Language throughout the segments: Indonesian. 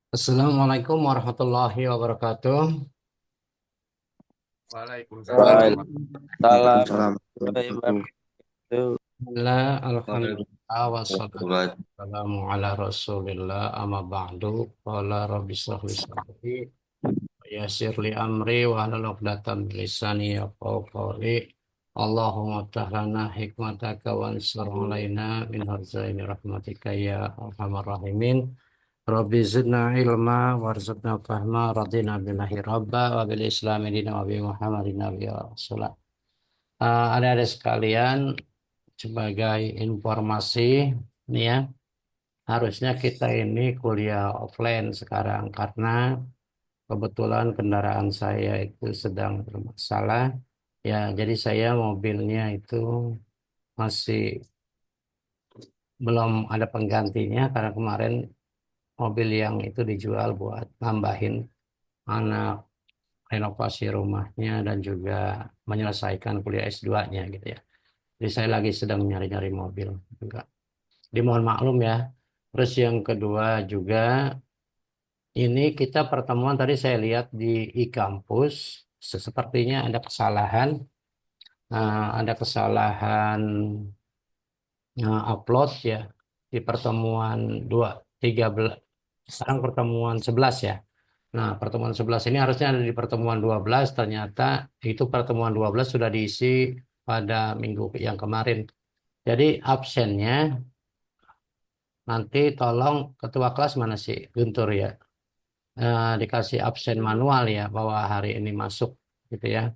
Assalamualaikum warahmatullahi wabarakatuh. Waalaikumsalam Waalaikumsalam warahmatullahi warahmatullahi wabarakatuh. wabarakatuh. Alhamdulillah, Waalaikumsalam alhamdulillah, wassalatu warahmatullahi wassalamu ala rasulillah, amma ba'du. Qala rabbi shrah li sadri, wa yassir li amri, wa hlul 'uqdatam min lisani yafqahu qawli. Allahumma tahlana hikmataka wa ansur alaina min hazaini rahmatika ya arhamar rahimin. Rabbi zidna ilma warzuqna fahma radina billahi rabba wa bil islami dina wa bi muhammadin nabiyya rasulullah. Adik-adik sekalian, sebagai informasi nih ya, harusnya kita ini kuliah offline sekarang karena kebetulan kendaraan saya itu sedang bermasalah. Ya, jadi saya mobilnya itu masih belum ada penggantinya karena kemarin mobil yang itu dijual buat nambahin anak renovasi rumahnya dan juga menyelesaikan kuliah S2-nya gitu ya. Jadi saya lagi sedang nyari-nyari mobil juga. Dimohon maklum ya. Terus yang kedua juga, ini kita pertemuan tadi saya lihat di e-kampus, sepertinya ada kesalahan upload ya di pertemuan 13, sekarang pertemuan 11 ya. Nah, pertemuan 11 ini harusnya ada di pertemuan 12, ternyata itu pertemuan 12 sudah diisi pada minggu yang kemarin. Jadi absennya nanti tolong ketua kelas mana sih Guntur ya, dikasih absen manual ya bahwa hari ini masuk gitu ya.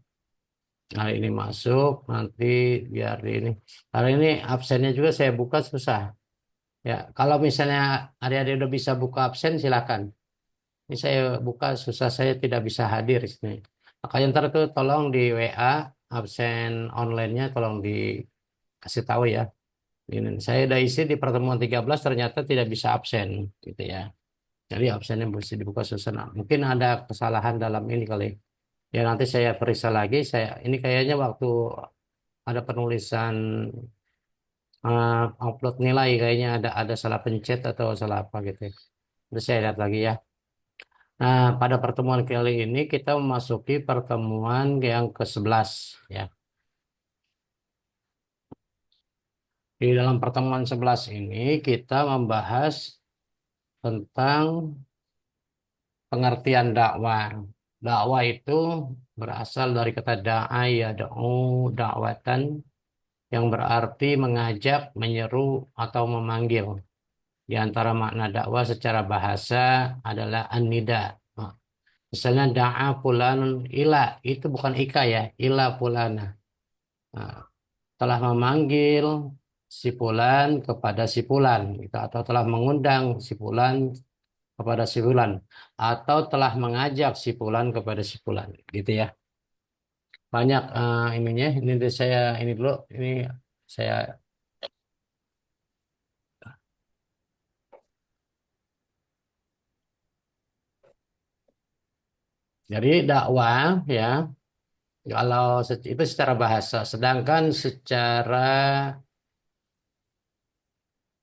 Hari ini masuk nanti biar di ini. Hari ini absennya juga saya buka susah. Ya, kalau misalnya adik-adik udah bisa buka absen silakan. Ini saya buka susah, saya tidak bisa hadir di sini. Makanya ntar tuh tolong di WA absen online-nya tolong dikasih tahu ya. Ini saya udah isi di pertemuan 13 ternyata tidak bisa absen gitu ya. Jadi absennya mesti dibuka susunan. Mungkin ada kesalahan dalam ini kali. Ya nanti saya periksa lagi. Saya ini kayaknya waktu ada penulisan upload nilai kayaknya ada salah pencet atau salah apa gitu ya. Terus saya lihat lagi ya. Nah, pada pertemuan kali ini kita memasuki pertemuan yang ke-11 ya. Di dalam pertemuan 11 ini kita membahas tentang pengertian dakwah. Dakwah itu berasal dari kata da'a ya da'u dakwatan yang berarti mengajak, menyeru atau memanggil. Di antara makna dakwah secara bahasa adalah an-nida. Nah, misalnya da'a fulan ila, itu bukan ika ya, ila fulana. Nah, telah memanggil si fulan kepada si fulan gitu, atau telah mengundang si fulan kepada si fulan atau telah mengajak si fulan kepada si fulan gitu ya. Banyak ininya. Ini saya ini dulu, ini saya. Jadi dakwah ya, kalau itu secara bahasa, sedangkan secara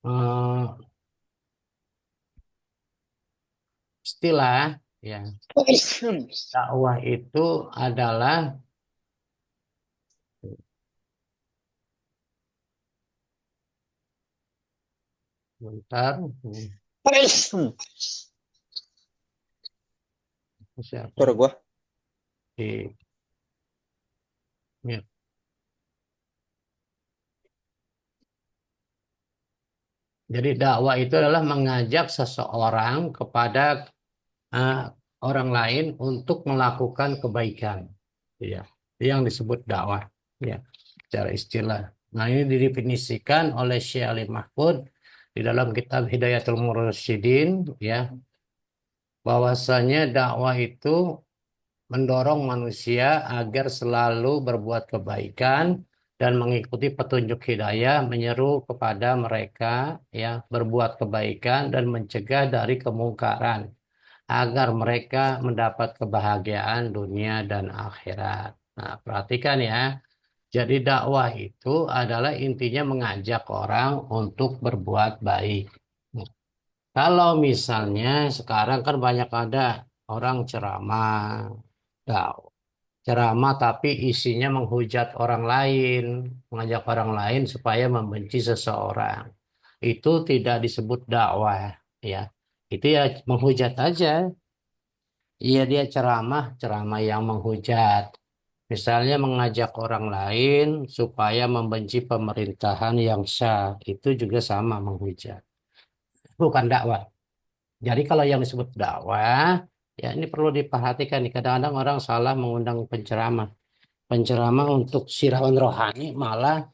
eh, istilah ya, dakwah itu adalah bentar, siapa Suara gua. di ya. Jadi dakwah itu adalah mengajak seseorang kepada eh, orang lain untuk melakukan kebaikan. Ya, itu yang disebut dakwah. Ya, secara istilah. Nah, ini didefinisikan oleh Syekh Ali Mahfud di dalam kitab Hidayatul Mursyidin, ya, bahwasanya dakwah itu mendorong manusia agar selalu berbuat kebaikan dan mengikuti petunjuk hidayah, menyeru kepada mereka ya berbuat kebaikan dan mencegah dari kemungkaran agar mereka mendapat kebahagiaan dunia dan akhirat. Nah, perhatikan ya. Jadi dakwah itu adalah intinya mengajak orang untuk berbuat baik. Kalau misalnya sekarang kan banyak ada orang ceramah, ceramah tapi isinya menghujat orang lain, mengajak orang lain supaya membenci seseorang. Itu tidak disebut dakwah, ya. Itu ya menghujat aja. Iya dia ceramah, ceramah yang menghujat. Misalnya mengajak orang lain supaya membenci pemerintahan yang sah, itu juga sama menghujat. Bukan dakwah. Jadi kalau yang disebut dakwah, ya ini perlu diperhatikan nih. Kadang-kadang orang salah mengundang penceramah. Penceramah untuk siraman rohani malah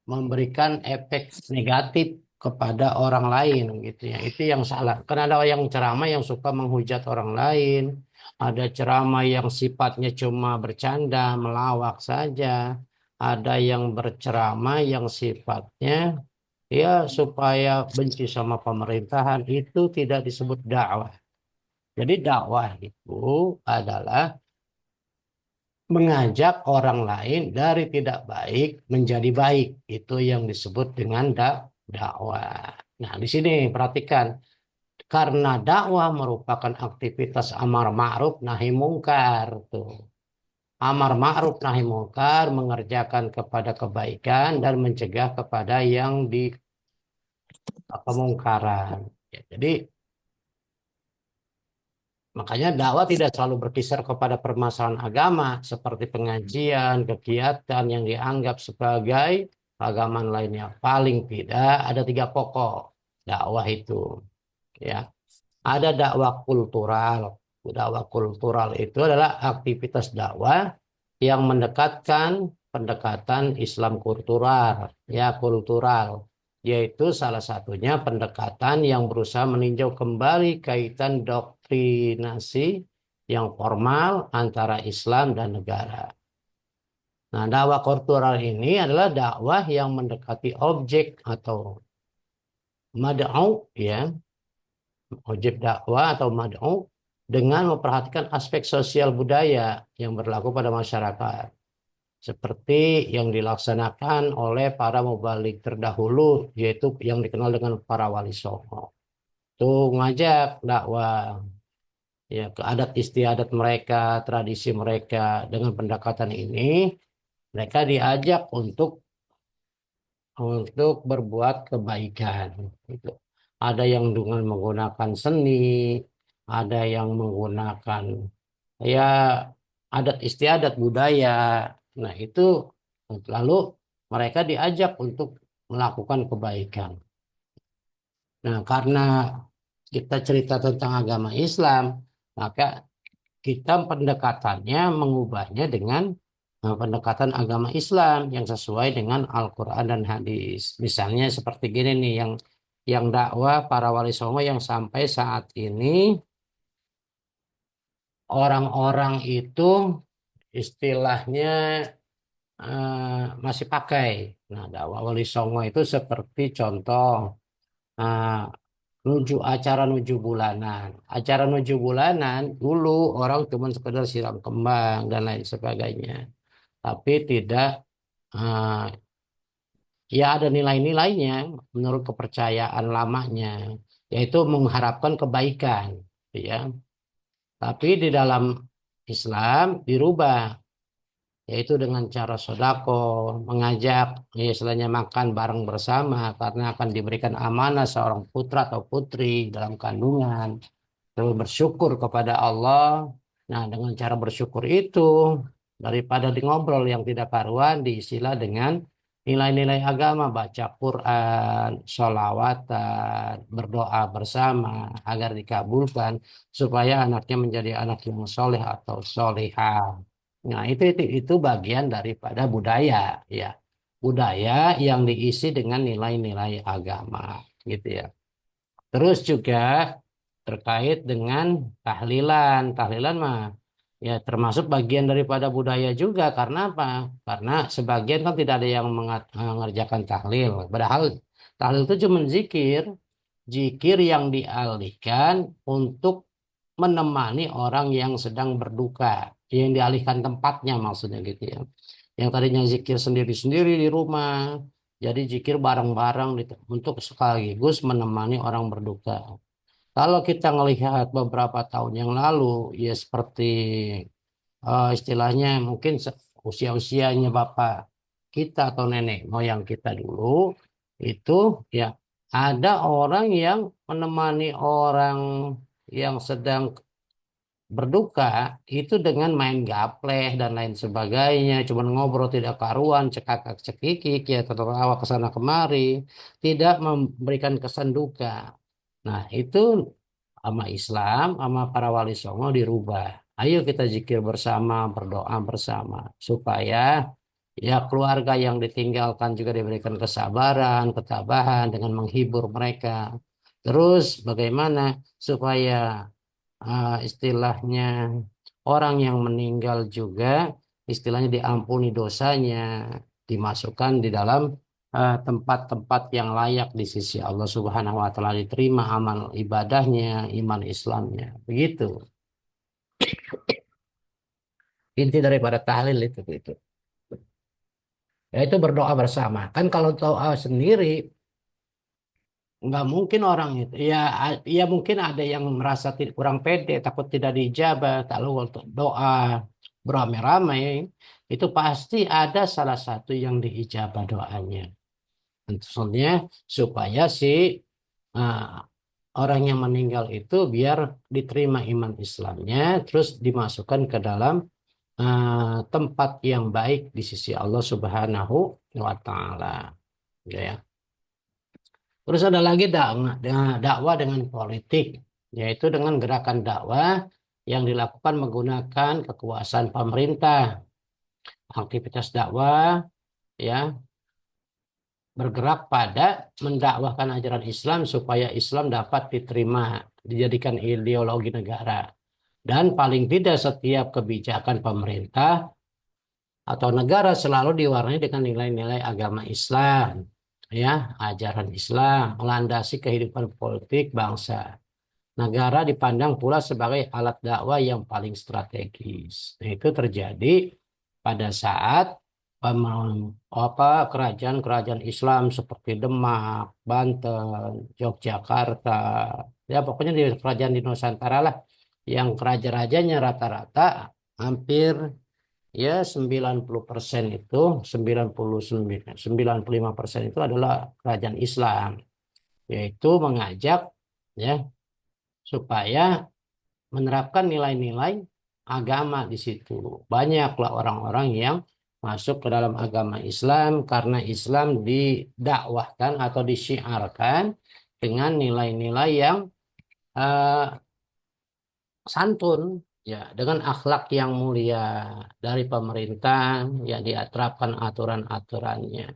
memberikan efek negatif kepada orang lain gitu ya. Itu yang salah. Karena ada yang ceramah yang suka menghujat orang lain, ada ceramah yang sifatnya cuma bercanda, melawak saja, ada yang berceramah yang sifatnya ya supaya benci sama pemerintahan itu tidak disebut dakwah. Jadi dakwah itu adalah mengajak orang lain dari tidak baik menjadi baik. Itu yang disebut dengan dakwah. Nah, di sini perhatikan, karena dakwah merupakan aktivitas amar ma'ruf nahi mungkar tuh. Amar ma'ruf nahi mungkar mengerjakan kepada kebaikan dan mencegah kepada yang di kemungkaran. Ya, jadi makanya dakwah tidak selalu berkisar kepada permasalahan agama seperti pengajian, kegiatan yang dianggap sebagai keagamaan lainnya. Paling tidak ada tiga pokok dakwah itu. Ya, ada dakwah kultural. Dakwah kultural itu adalah aktivitas dakwah yang mendekatkan pendekatan Islam kultural, ya kultural, yaitu salah satunya pendekatan yang berusaha meninjau kembali kaitan doktrinasi yang formal antara Islam dan negara. Nah, dakwah kultural ini adalah dakwah yang mendekati objek atau mad'u, ya, objek dakwah atau mad'u dengan memperhatikan aspek sosial budaya yang berlaku pada masyarakat. Seperti yang dilaksanakan oleh para mubalik terdahulu, yaitu yang dikenal dengan para wali songo. Itu ngajak dakwah ya ke adat istiadat mereka, tradisi mereka. Dengan pendekatan ini, mereka diajak untuk berbuat kebaikan. Gitu. Ada yang dengan menggunakan seni, ada yang menggunakan ya adat istiadat budaya. Nah, itu lalu mereka diajak untuk melakukan kebaikan. Nah, karena kita cerita tentang agama Islam, maka kita pendekatannya mengubahnya dengan pendekatan agama Islam yang sesuai dengan Al-Quran dan hadis. Misalnya seperti gini nih, yang dakwah para wali songo yang sampai saat ini orang-orang itu istilahnya masih pakai. Nah, dakwah wali songo itu seperti contoh eh, nuju bulanan. Acara nuju bulanan dulu orang cuma sekedar siram kembang dan lain sebagainya. Tapi tidak eh, ya ada nilai-nilainya menurut kepercayaan lamanya, yaitu mengharapkan kebaikan, ya. Tapi di dalam Islam dirubah, yaitu dengan cara sodako, mengajak, ya, istilahnya makan bareng bersama karena akan diberikan amanah seorang putra atau putri dalam kandungan, terus bersyukur kepada Allah. Nah, dengan cara bersyukur itu, daripada di ngobrol yang tidak karuan, diisilah dengan nilai-nilai agama, baca Quran, sholawatan, berdoa bersama agar dikabulkan, supaya anaknya menjadi anak yang soleh atau solehah. Nah, itu bagian daripada budaya, ya. Budaya yang diisi dengan nilai-nilai agama, gitu ya. Terus juga terkait dengan tahlilan. Tahlilan mah ya termasuk bagian daripada budaya juga. Karena apa? Karena sebagian kan tidak ada yang mengerjakan tahlil. Padahal tahlil itu cuma zikir. Zikir yang dialihkan untuk menemani orang yang sedang berduka. Yang dialihkan tempatnya maksudnya gitu ya. Yang tadinya zikir sendiri-sendiri di rumah. Jadi zikir bareng-bareng untuk sekaligus menemani orang berduka. Kalau kita melihat beberapa tahun yang lalu, ya seperti istilahnya mungkin usia-usianya bapak kita atau nenek moyang kita dulu, itu ya ada orang yang menemani orang yang sedang berduka itu dengan main gapleh dan lain sebagainya, cuman ngobrol tidak karuan, cekakak cekikik ya, tertawa ke sana kemari, tidak memberikan kesan duka. Nah, itu sama Islam, sama para wali songo dirubah. Ayo kita zikir bersama, berdoa bersama, supaya ya keluarga yang ditinggalkan juga diberikan kesabaran, ketabahan dengan menghibur mereka. Terus bagaimana supaya istilahnya orang yang meninggal juga istilahnya diampuni dosanya, dimasukkan di dalam tempat-tempat yang layak di sisi Allah Subhanahu wa taala, diterima amal ibadahnya, iman Islamnya. Begitu. Inti daripada tahlil itu. Yaitu berdoa bersama. Kan kalau doa sendiri nggak mungkin orang itu. Ya, ya mungkin ada yang merasa kurang pede, takut tidak dijabah. Kalau untuk doa beramai-ramai, itu pasti ada salah satu yang diijabah doanya. Tentunya supaya si ah, orang yang meninggal itu biar diterima iman Islamnya, terus dimasukkan ke dalam tempat yang baik di sisi Allah Subhanahu wa Ta'ala. Ya. Terus ada lagi dakwah dengan politik, yaitu dengan gerakan dakwah yang dilakukan menggunakan kekuasaan pemerintah. Aktivitas dakwah ya bergerak pada mendakwahkan ajaran Islam supaya Islam dapat diterima, dijadikan ideologi negara. Dan paling tidak setiap kebijakan pemerintah atau negara selalu diwarnai dengan nilai-nilai agama Islam, ya, ajaran Islam melandasi kehidupan politik bangsa. Negara dipandang pula sebagai alat dakwah yang paling strategis. Nah, itu terjadi pada saat kerajaan-kerajaan Islam seperti Demak, Banten, Yogyakarta, ya pokoknya di kerajaan di Nusantara lah, yang raja-rajanya rata-rata hampir ya 90% itu 95% itu adalah kerajaan Islam, yaitu mengajak ya supaya menerapkan nilai-nilai agama di situ. Banyaklah orang-orang yang masuk ke dalam agama Islam karena Islam didakwahkan atau disyiarkan dengan nilai-nilai yang eh, santun, ya, dengan akhlak yang mulia dari pemerintah, ya diterapkan aturan-aturannya.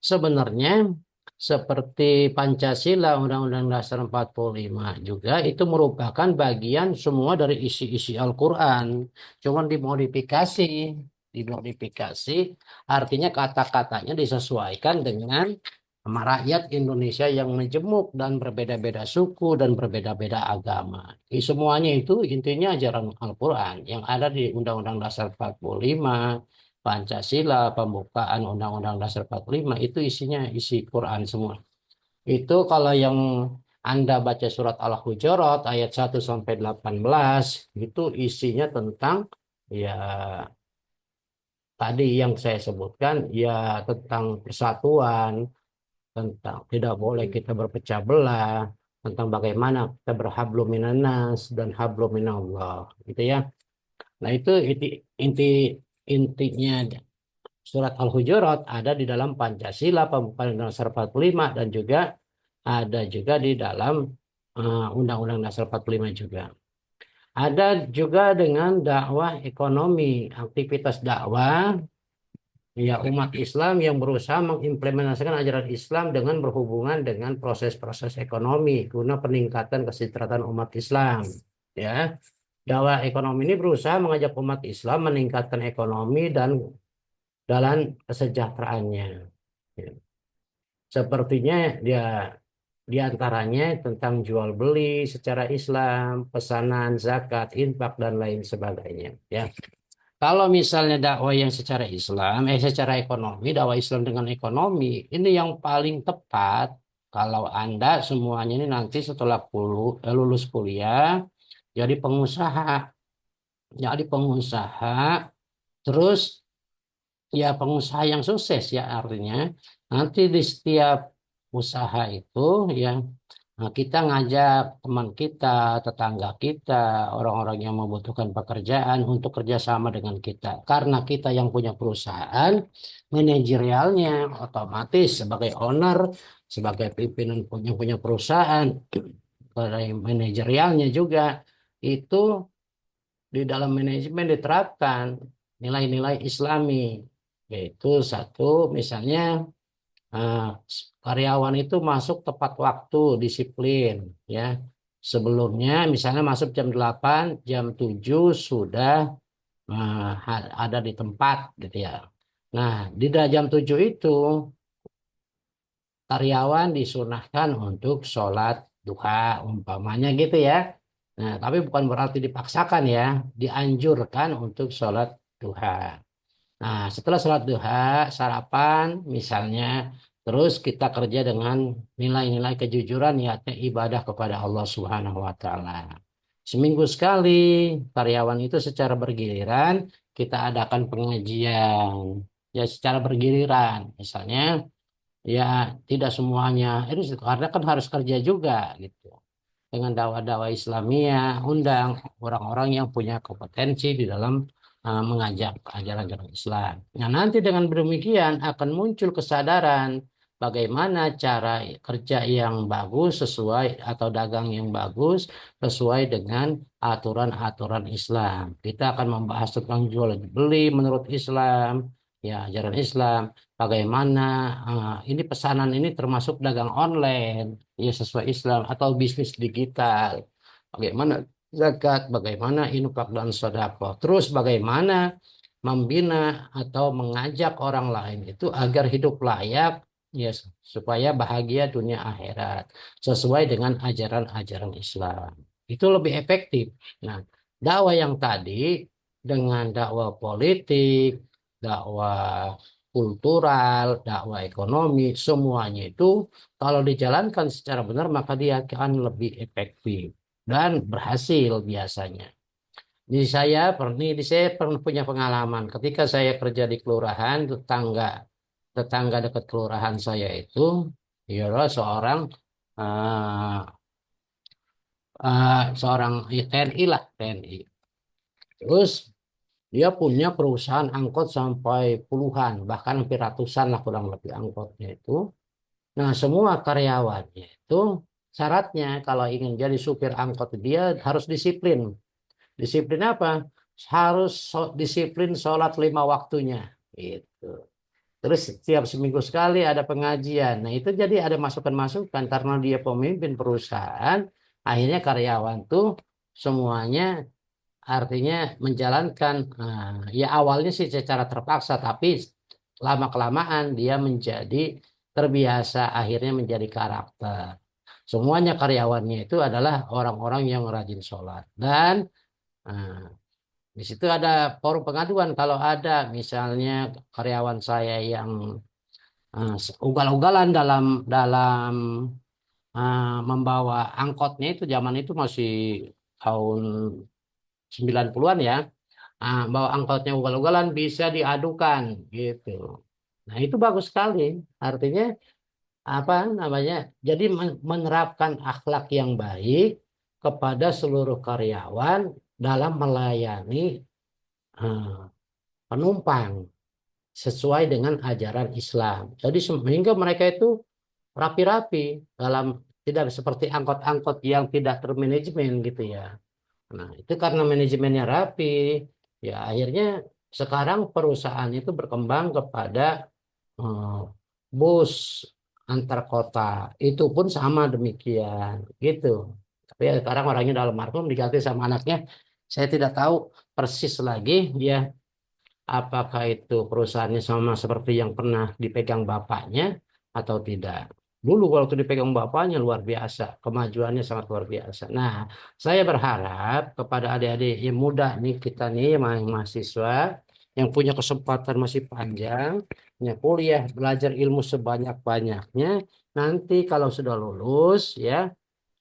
Sebenarnya seperti Pancasila Undang-Undang Dasar 45 juga itu merupakan bagian semua dari isi-isi Al-Quran. Cuman dimodifikasi, artinya kata-katanya disesuaikan dengan sama rakyat Indonesia yang majemuk dan berbeda-beda suku dan berbeda-beda agama. Semuanya itu intinya ajaran Al-Quran yang ada di Undang-Undang Dasar 45, Pancasila, pembukaan Undang-Undang Dasar 45 itu isinya isi Quran semua. Itu kalau yang Anda baca surat Al-Hujurat ayat 1 sampai 18 itu isinya tentang ya tadi yang saya sebutkan, ya tentang persatuan, tentang tidak boleh kita berpecah belah, tentang bagaimana kita berhablum minannas dan hablum minallah gitu ya. Nah, itu inti intinya surat Al-Hujurat ada di dalam Pancasila Pembukaan Dasar 45 dan juga ada juga di dalam Undang-Undang Dasar 45 juga. Ada juga dengan dakwah ekonomi, aktivitas dakwah ya umat Islam yang berusaha mengimplementasikan ajaran Islam dengan berhubungan dengan proses-proses ekonomi guna peningkatan kesejahteraan umat Islam. Ya, dakwah ekonomi ini berusaha mengajak umat Islam meningkatkan ekonomi dan dalam kesejahteraannya. Ya. Sepertinya dia di antaranya tentang jual beli secara Islam, pesanan, zakat, infak dan lain sebagainya. Ya. Kalau misalnya dakwah yang secara Islam, secara ekonomi, dakwah Islam dengan ekonomi, ini yang paling tepat kalau Anda semuanya ini nanti setelah lulus kuliah, jadi pengusaha. Jadi pengusaha, terus ya pengusaha yang sukses ya artinya nanti di setiap usaha itu ya nah, kita ngajak teman kita, tetangga kita, orang-orang yang membutuhkan pekerjaan untuk kerjasama dengan kita. Karena kita yang punya perusahaan, manajerialnya otomatis sebagai owner, sebagai pimpinan punya perusahaan, dari manajerialnya juga itu di dalam manajemen diterapkan nilai-nilai Islami, yaitu satu misalnya eh, karyawan itu masuk tepat waktu, disiplin, ya. Sebelumnya misalnya masuk jam 8, jam 7 sudah ada di tempat gitu ya. Nah, di jam 7 itu karyawan disunahkan untuk sholat duha umpamanya gitu ya. Nah, tapi bukan berarti dipaksakan ya, dianjurkan untuk sholat duha. Nah, setelah sholat duha, sarapan misalnya, terus kita kerja dengan nilai-nilai kejujuran, yakni ibadah kepada Allah Subhanahu wa Ta'ala. Seminggu sekali, karyawan itu secara bergiliran, kita adakan pengajian. Ya, secara bergiliran. Misalnya, ya tidak semuanya, ini karena kan harus kerja juga gitu dengan dakwah-dakwah Islamiyah, undang orang-orang yang punya kompetensi di dalam mengajak ajaran-ajaran Islam. Nah, nanti dengan demikian akan muncul kesadaran bagaimana cara kerja yang bagus sesuai atau dagang yang bagus sesuai dengan aturan-aturan Islam. Kita akan membahas tentang jual beli menurut Islam, ya ajaran Islam. Bagaimana ini pesanan ini termasuk dagang online ya sesuai Islam atau bisnis digital. Bagaimana zakat, bagaimana infak dan sedekah. Terus bagaimana membina atau mengajak orang lain itu agar hidup layak ya supaya bahagia dunia akhirat sesuai dengan ajaran-ajaran Islam. Itu lebih efektif. Nah, dakwah yang tadi dengan dakwah politik, dakwah kultural, dakwah ekonomi, semuanya itu kalau dijalankan secara benar maka dia akan lebih efektif dan berhasil biasanya. Saya pernah punya pengalaman ketika saya kerja di kelurahan, tetangga dekat kelurahan saya itu ialah seorang TNI lah, TNI. Terus dia punya perusahaan angkot sampai puluhan, bahkan hampir ratusan lah kurang lebih angkotnya itu. Nah, semua karyawannya itu syaratnya kalau ingin jadi supir angkot dia harus disiplin. Disiplin apa? Harus disiplin sholat 5 waktunya. Gitu. Terus setiap seminggu sekali ada pengajian. Nah, itu jadi ada masukan-masukan karena dia pemimpin perusahaan, akhirnya karyawan tuh semuanya artinya menjalankan ya awalnya sih secara terpaksa tapi lama-kelamaan dia menjadi terbiasa akhirnya menjadi karakter. Semuanya karyawannya itu adalah orang-orang yang rajin sholat dan eh, di situ ada forum pengaduan kalau ada misalnya karyawan saya yang ugal-ugalan dalam dalam membawa angkotnya itu zaman itu masih tahun 90-an ya. Bawa angkotnya ugal-ugalan bisa diadukan gitu. Nah, itu bagus sekali. Artinya apa namanya? Jadi menerapkan akhlak yang baik kepada seluruh karyawan dalam melayani eh, penumpang sesuai dengan ajaran Islam. Jadi sehingga mereka itu rapi-rapi dalam tidak seperti angkot-angkot yang tidak termanajemen gitu ya. Nah, itu karena manajemennya rapi, ya akhirnya sekarang perusahaan itu berkembang kepada eh, bus antar kota. Itu pun sama demikian, gitu. Tapi ya sekarang orangnya dalam marhum diganti sama anaknya. Saya tidak tahu persis lagi ya apakah itu perusahaannya sama seperti yang pernah dipegang bapaknya atau tidak. Dulu waktu dipegang bapaknya luar biasa, kemajuannya sangat luar biasa. Nah, saya berharap kepada adik-adik yang muda nih, kita nih yang mahasiswa yang punya kesempatan masih panjang, punya kuliah, belajar ilmu sebanyak-banyaknya. Nanti kalau sudah lulus ya,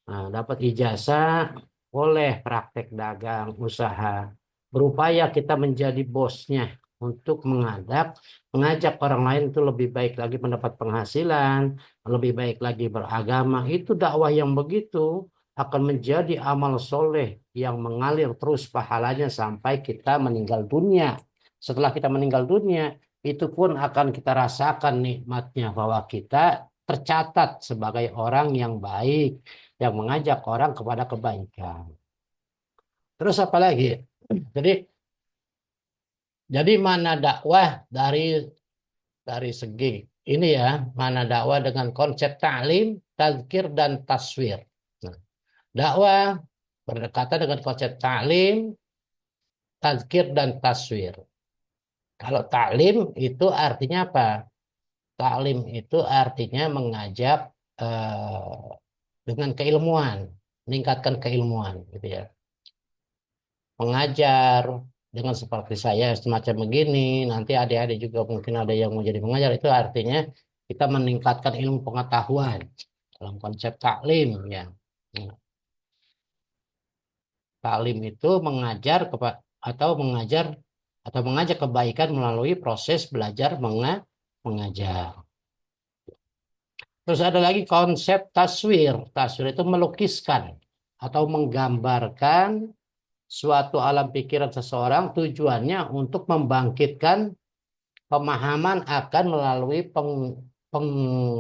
nah, dapat ijazah, boleh praktek dagang, usaha. Berupaya kita menjadi bosnya untuk mengajak orang lain itu lebih baik lagi mendapat penghasilan, lebih baik lagi beragama. Itu dakwah yang begitu akan menjadi amal soleh yang mengalir terus pahalanya sampai kita meninggal dunia. Setelah kita meninggal dunia, itu pun akan kita rasakan nikmatnya bahwa kita tercatat sebagai orang yang baik, yang mengajak orang kepada kebaikan. Terus apa lagi? Jadi, jadi mana dakwah dari segi ini ya, mana dakwah dengan konsep ta'lim, tazkir dan taswir. Nah, dakwah berdekatan dengan konsep ta'lim, tazkir dan taswir. Kalau ta'lim itu artinya apa? Ta'lim itu artinya mengajak dengan keilmuan, meningkatkan keilmuan, gitu ya. Mengajar dengan seperti saya semacam begini, nanti adik-adik juga mungkin ada yang mau jadi mengajar, itu artinya kita meningkatkan ilmu pengetahuan dalam konsep taklim ya. Nah, taklim itu mengajar atau mengajar atau mengajak kebaikan melalui proses belajar mengajar. Terus ada lagi konsep taswir. Taswir itu melukiskan atau menggambarkan suatu alam pikiran seseorang, tujuannya untuk membangkitkan pemahaman akan melalui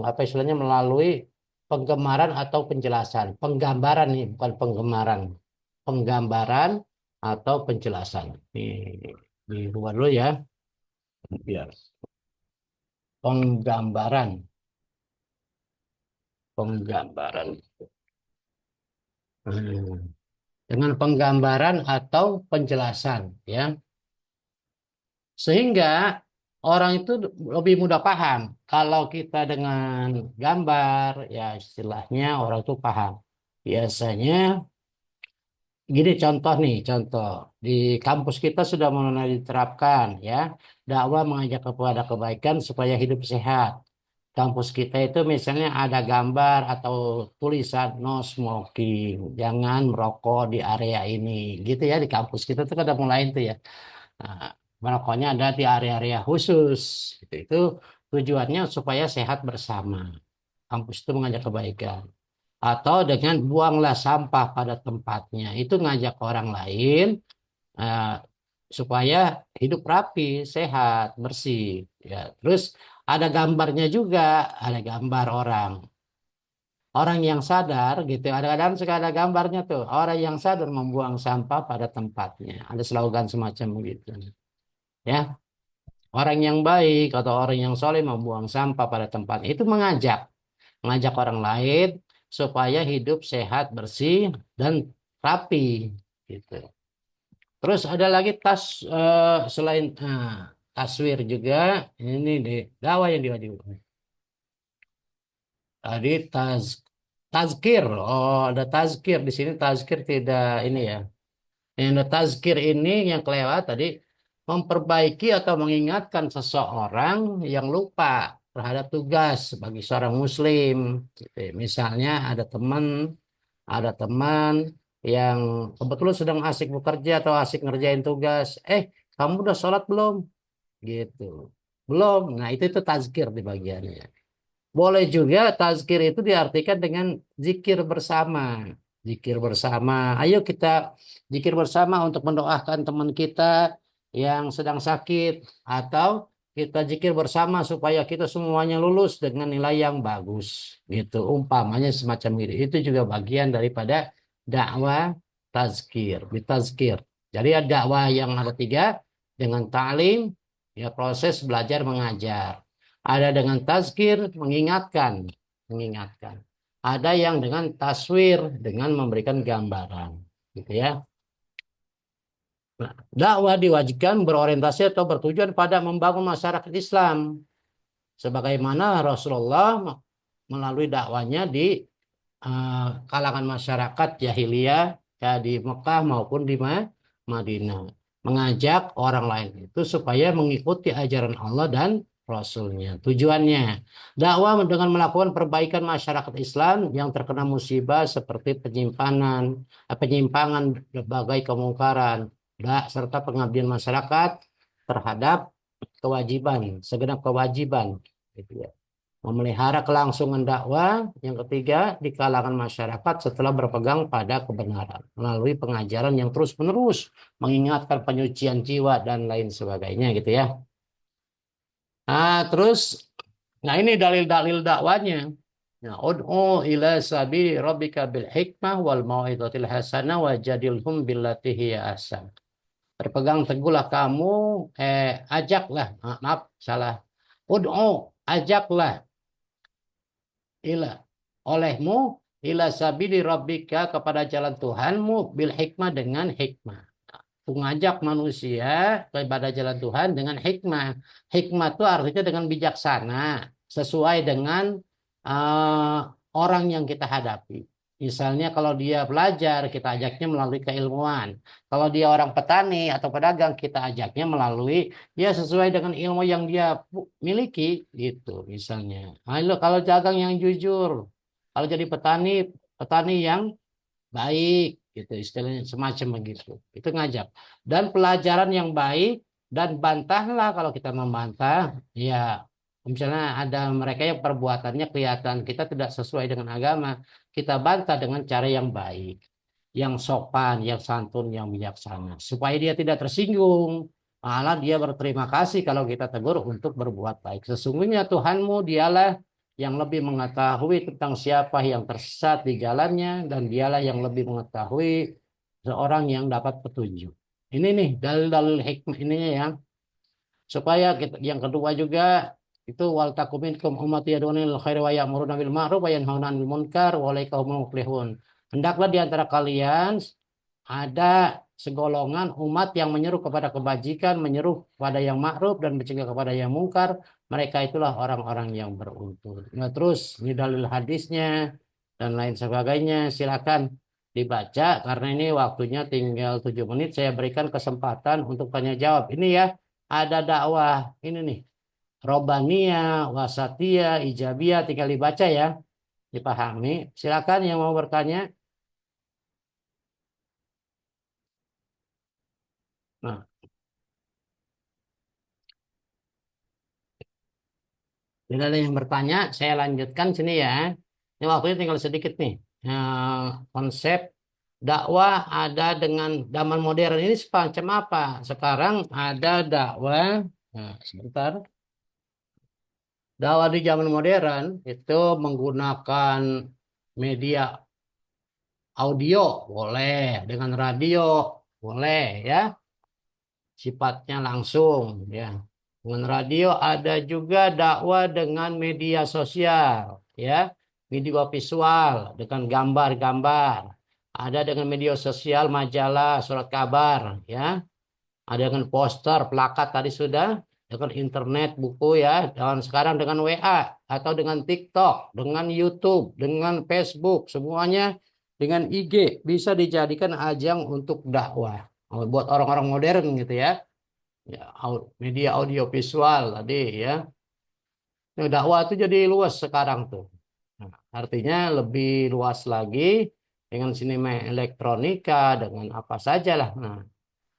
apa istilahnya, melalui penggemaran atau penjelasan. Penggambaran nih, bukan penggemaran. Penggambaran atau penjelasan. Di luar dulu ya. Biar. Penggambaran. Penggambaran. Hmm. Dengan penggambaran atau penjelasan ya. Sehingga orang itu lebih mudah paham. Kalau kita dengan gambar, ya istilahnya orang itu paham. Biasanya, gini contoh nih, contoh. Di kampus kita sudah mulai diterapkan ya. Dakwah mengajak kepada kebaikan supaya hidup sehat. Kampus kita itu misalnya ada gambar atau tulisan no smoking, jangan merokok di area ini, gitu ya. Di kampus kita tuh ada mulai itu ya. Nah, merokoknya ada di area-area khusus. Itu tujuannya supaya sehat bersama. Kampus itu mengajak kebaikan. Atau dengan buanglah sampah pada tempatnya. Itu ngajak orang lain eh, supaya hidup rapi, sehat, bersih. Ya, terus ada gambarnya juga, ada gambar orang. Orang yang sadar gitu, kadang-kadang suka ada gambarnya tuh. Orang yang sadar membuang sampah pada tempatnya. Ada slogan semacam begitu. Ya, orang yang baik atau orang yang soleh membuang sampah pada tempatnya. Itu mengajak orang lain supaya hidup sehat, bersih, dan rapi. Gitu. Terus ada lagi selain taswir juga, ini deh dakwah yang diwajibkan. Tadi tazkir. Oh, ada tazkir di sini. Tazkir tidak ini ya. Yang ada tazkir ini yang kelewat tadi, memperbaiki atau mengingatkan seseorang yang lupa terhadap tugas bagi seorang muslim. Gitu ya. Misalnya ada teman yang kebetulan sedang asik bekerja atau asik ngerjain tugas. Kamu udah sholat belum? Gitu. Belum. Nah, itu tazkir di bagiannya. Boleh juga tazkir itu diartikan dengan zikir bersama. Zikir bersama. Ayo kita zikir bersama untuk mendoakan teman kita yang sedang sakit. Atau kita zikir bersama supaya kita semuanya lulus dengan nilai yang bagus. Gitu. Umpamanya semacam itu. Itu juga bagian daripada dakwah tazkir. Bitazkir. Jadi ada dakwah yang ada tiga. Dengan ta'lim, ya proses belajar mengajar. Ada dengan tazkir, mengingatkan. Ada yang dengan taswir, dengan memberikan gambaran, gitu ya. Nah, dakwah diwajibkan berorientasi atau bertujuan pada membangun masyarakat Islam, sebagaimana Rasulullah melalui dakwanya di kalangan masyarakat jahiliyah ya di Mekah maupun di Madinah, mengajak orang lain itu supaya mengikuti ajaran Allah dan Rasulnya. Tujuannya dakwah dengan melakukan perbaikan masyarakat Islam yang terkena musibah seperti penyimpangan, berbagai kemungkaran, serta pengabdian masyarakat terhadap kewajiban, segenap kewajiban, gitu ya. Memelihara kelangsungan dakwah yang ketiga di kalangan masyarakat setelah berpegang pada kebenaran melalui pengajaran yang terus-menerus mengingatkan penyucian jiwa dan lain sebagainya gitu ya. Nah, terus nah ini dalil-dalil dakwanya. Nah, ud'u ila sabili rabbika bil hikmah wal mau'izatil hasanah wajadilhum billati hiya ahsan. Berpegang teguhlah kamu, ajaklah, maaf salah. Ud'u, ajaklah ila olehmu ila sabili rabbika kepada jalan Tuhanmu bil hikmah dengan hikmah. Mengajak manusia kepada jalan Tuhan dengan hikmah. Hikmah itu artinya dengan bijaksana, sesuai dengan uh, orang yang kita hadapi. Misalnya kalau dia belajar, kita ajaknya melalui keilmuan. Kalau dia orang petani atau pedagang, kita ajaknya melalui ya sesuai dengan ilmu yang dia miliki, gitu misalnya. Halo, kalau dagang yang jujur, kalau jadi petani, petani yang baik gitu istilahnya semacam begitu itu ngajak dan pelajaran yang baik dan bantahlah kalau kita membantah ya misalnya ada mereka yang perbuatannya kelihatan kita tidak sesuai dengan agama kita bantah dengan cara yang baik yang sopan yang santun yang bijaksana supaya dia tidak tersinggung malah dia berterima kasih kalau kita tegur untuk berbuat baik sesungguhnya Tuhanmu dialah yang lebih mengetahui tentang siapa yang tersesat di jalannya dan dialah yang lebih mengetahui seorang yang dapat petunjuk. Ini nih dalil-dalil hikmah ininya ya. Supaya kita, yang kedua juga itu wal takum minkum ummati yad'una ilal khairi wa ya'muruna bil ma'ruf wa yanhauna 'anil munkar wa ulaika humul muflihun. Hendaklah di antara kalian ada segolongan umat yang menyeru kepada kebajikan, menyeru kepada yang ma'ruf dan mencegah kepada yang mungkar. Mereka itulah orang-orang yang beruntung. Nah, terus ini dalil hadisnya dan lain sebagainya. Silakan dibaca karena ini waktunya tinggal 7 menit. Saya berikan kesempatan untuk tanya jawab. Ini ya, ada dakwah ini nih. Robaniyah, wasatiyah, ijabiyah tinggal dibaca ya, dipahami. Silakan yang mau bertanya. Nah, tidak ada yang bertanya, saya lanjutkan sini ya. Ini waktunya tinggal sedikit nih. Konsep dakwah ada dengan zaman modern ini semacam apa? Sekarang ada dakwah, nah, sebentar. Dakwah di zaman modern itu menggunakan media audio, boleh. Dengan radio, boleh ya. Sifatnya langsung ya. Dengan radio ada juga dakwah dengan media sosial ya, video visual dengan gambar-gambar. Ada dengan media sosial majalah, surat kabar ya. Ada dengan poster, plakat tadi sudah, dengan internet, buku ya. Dan sekarang dengan WA atau dengan TikTok, dengan YouTube, dengan Facebook, semuanya dengan IG bisa dijadikan ajang untuk dakwah. Buat orang-orang modern gitu ya. Ya, media audio visual tadi ya. Nah, dakwah itu jadi luas sekarang tuh. Nah, artinya lebih luas lagi dengan sinema elektronika, dengan apa saja lah. Nah,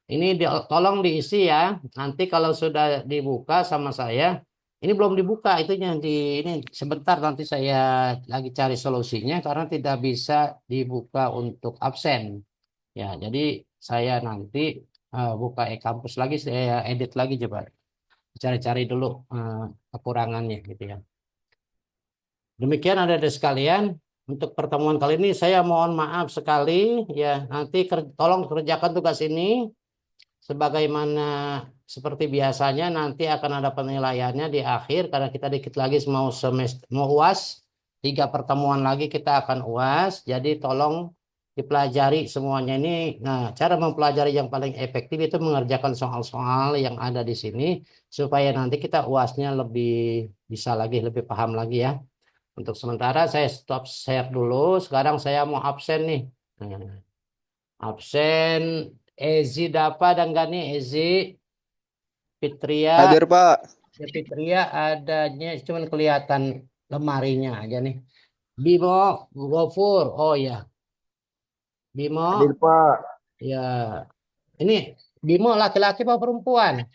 ini tolong diisi ya. Nanti kalau sudah dibuka sama saya, ini belum dibuka itunya di ini sebentar nanti saya lagi cari solusinya karena tidak bisa dibuka untuk absen. Ya, jadi saya nanti buka e-kampus lagi, saya edit lagi coba. Cari-cari dulu kekurangannya gitu ya. Demikian ada sekalian. Untuk pertemuan kali ini saya mohon maaf sekali ya. Nanti tolong kerjakan tugas ini sebagaimana seperti biasanya nanti akan ada penilaiannya di akhir karena kita dikit lagi mau semester mau UAS. 3 pertemuan lagi kita akan UAS. Jadi tolong dipelajari semuanya ini. Nah, cara mempelajari yang paling efektif itu mengerjakan soal-soal yang ada di sini supaya nanti kita UASnya lebih bisa lagi, lebih paham lagi ya. Untuk sementara saya stop share dulu. Sekarang saya mau absen nih. Nah, absen Ezi Dapa dan nggak nih Ezi Fitria. Hadir Pak. Ya, Fitria adanya cuman kelihatan lemarinya aja nih. Bimo Gofur. Oh ya, Hadir Bimo. Pak. Ya, ini Bimo laki-laki apa perempuan?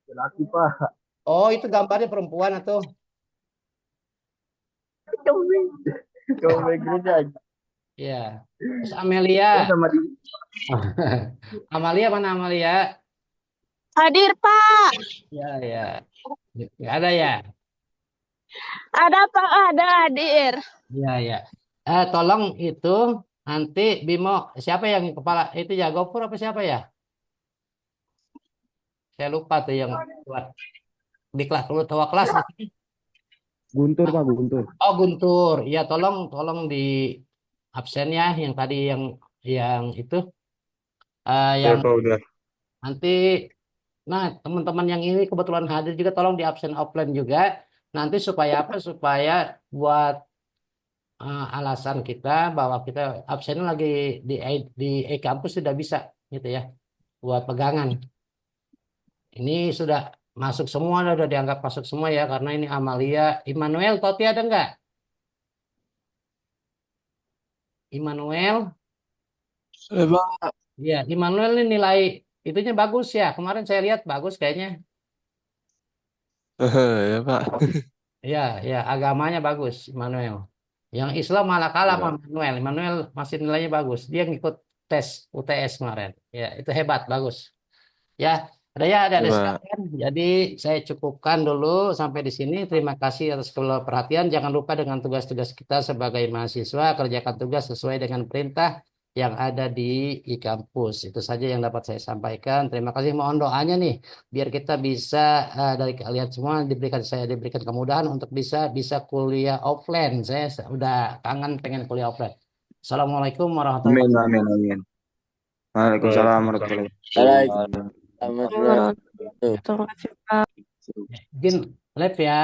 Laki Pak. Oh, itu gambarnya perempuan atau? Kamu background aja. Ya. Terus Ya Amelia. sama di Amalia mana Amalia? Hadir, Pak. Ya, ya. Nggak ada ya? Ada Pak, ada hadir. Ya, ya. Tolong itu nanti Bimo, siapa yang kepala itu ya? Gofur apa siapa ya? Saya lupa tuh yang buat di kelas dulu tawa kelas. Guntur Pak, Guntur. Oh, Guntur. Ya, tolong tolong di absen ya yang tadi yang itu Ya yang Pak udah. nanti nah teman-teman yang ini kebetulan hadir juga tolong di absen offline juga. Nanti supaya apa? Supaya buat alasan kita bahwa kita absennya lagi di e-kampus sudah bisa gitu ya buat pegangan. Ini sudah masuk semua, udah dianggap masuk semua ya karena ini Amalia, Immanuel, Toti ada nggak? Immanuel, Bang. ya Immanuel ini nilai itunya bagus ya. Kemarin saya lihat bagus kayaknya. Ya Pak. Ya, ya agamanya bagus Immanuel. Yang Islam malah kalah sama Ya. Immanuel. Immanuel masih nilainya bagus. Dia ngikut tes UTS kemarin. Ya, itu hebat, bagus. Ya, ada Ya Pak. sekalian. Jadi saya cukupkan dulu sampai di sini. Terima kasih atas segala perhatian. Jangan lupa dengan tugas-tugas kita sebagai mahasiswa, kerjakan tugas sesuai dengan perintah yang ada di kampus. Itu saja yang dapat saya sampaikan. Terima kasih. Mohon doanya nih, biar kita bisa dari kalian semua diberikan kemudahan untuk bisa bisa kuliah offline. Saya udah kangen pengen kuliah offline. Assalamualaikum warahmatullahi Amin, wabarakatuh. amin, amin. Waalaikumsalam warahmatullahi Waalaikumsalam wabarakatuh. warahmatullahi wabarakatuh. Terima kasih, Pak. Izin live ya.